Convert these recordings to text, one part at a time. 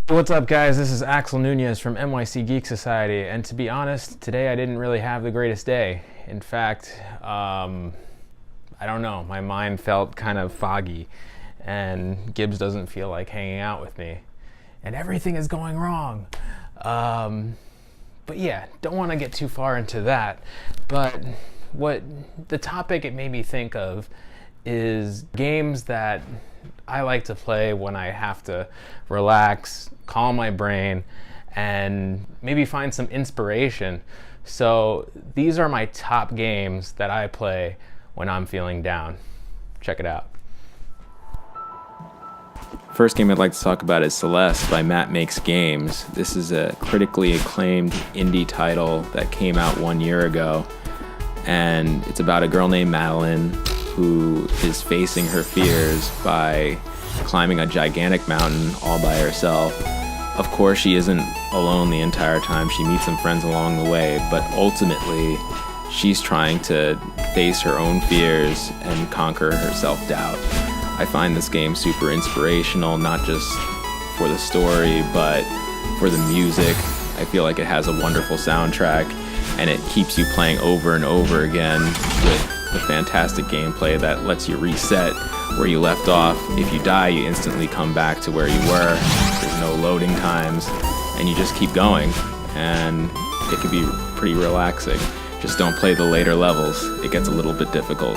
What's up, guys? This is Axel Nunez from NYC Geek Society, and to be honest, today I didn't really have the greatest day. In fact, I don't know, my mind felt kind of foggy, and Gibbs doesn't feel like hanging out with me, and everything is going wrong. But yeah, don't want to get too far into that, but what the topic it made me think of is games that I like to play when I have to relax, calm my brain, and maybe find some inspiration. So these are my top games that I play when I'm feeling down. Check it out. First game I'd like to talk about is Celeste by Matt Makes Games. This is a critically acclaimed indie title that came out 1 year ago, and it's about a girl named Madeline who is facing her fears by climbing a gigantic mountain all by herself. Of course, she isn't alone the entire time. She meets some friends along the way, but ultimately, she's trying to face her own fears and conquer her self-doubt. I find this game super inspirational, not just for the story, but for the music. I feel like it has a wonderful soundtrack, and it keeps you playing over and over again with the fantastic gameplay that lets you reset where you left off. If you die, you instantly come back to where you were. There's no loading times, and you just keep going, and it can be pretty relaxing. Just don't play the later levels. It gets a little bit difficult.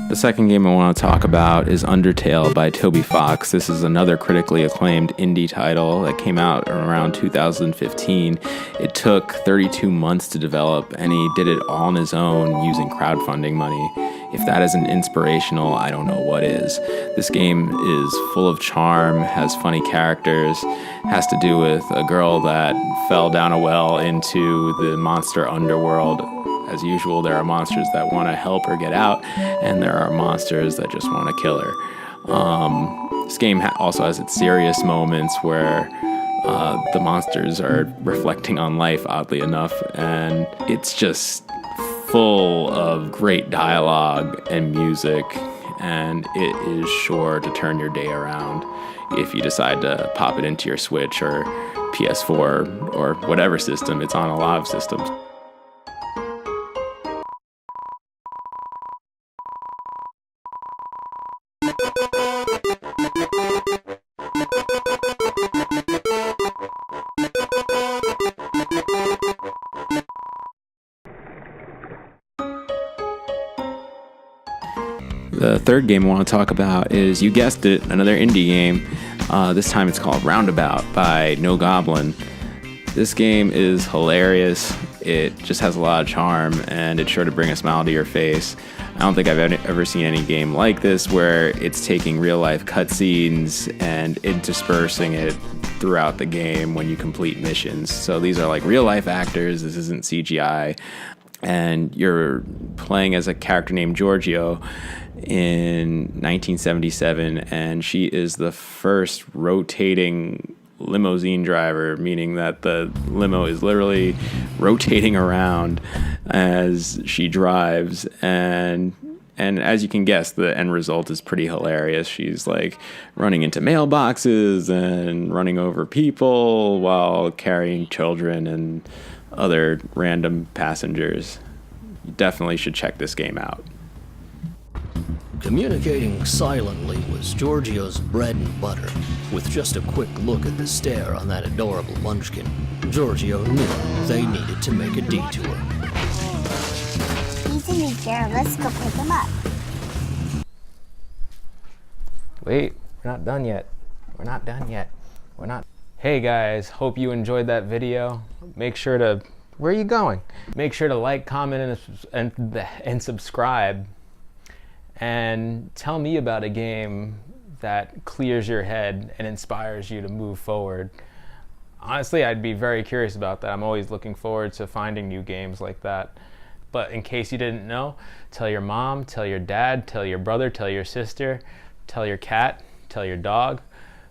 The second game I want to talk about is Undertale by Toby Fox. This is another critically acclaimed indie title that came out around 2015. It took 32 months to develop, and he did it all on his own using crowdfunding money. If that isn't inspirational, I don't know what is. This game is full of charm, has funny characters, has to do with a girl that fell down a well into the monster underworld. As usual, there are monsters that want to help her get out, and there are monsters that just want to kill her. This game also has its serious moments where the monsters are reflecting on life, oddly enough, and it's just full of great dialogue and music, and it is sure to turn your day around if you decide to pop it into your Switch or PS4 or whatever system. It's on a lot of systems. The third game I want to talk about is, you guessed it, another indie game. This time it's called Roundabout by No Goblin. This game is hilarious. It just has a lot of charm, and it's sure to bring a smile to your face. I don't think I've ever seen any game like this where it's taking real-life cutscenes and interspersing it throughout the game when you complete missions. So these are like real-life actors. This isn't CGI. And you're playing as a character named Giorgio in 1977, and she is the first rotating limousine driver, meaning that the limo is literally rotating around as she drives, and as you can guess, the end result is pretty hilarious. She's like running into mailboxes and running over people while carrying children and other random passengers. You definitely should check this game out. Communicating silently was Giorgio's bread and butter. With just a quick look at the stare on that adorable munchkin, Giorgio knew they needed to make a detour. He's in the chair. Let's go pick him up. Wait, we're not done yet. We're not done yet. We're not. Hey guys, hope you enjoyed that video. Make sure to, where are you going? Make sure to like, comment, and subscribe. And tell me about a game that clears your head and inspires you to move forward. Honestly, I'd be very curious about that. I'm always looking forward to finding new games like that. But in case you didn't know, tell your mom, tell your dad, tell your brother, tell your sister, tell your cat, tell your dog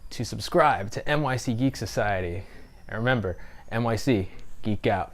to subscribe to NYC Geek Society. And remember, NYC, geek out.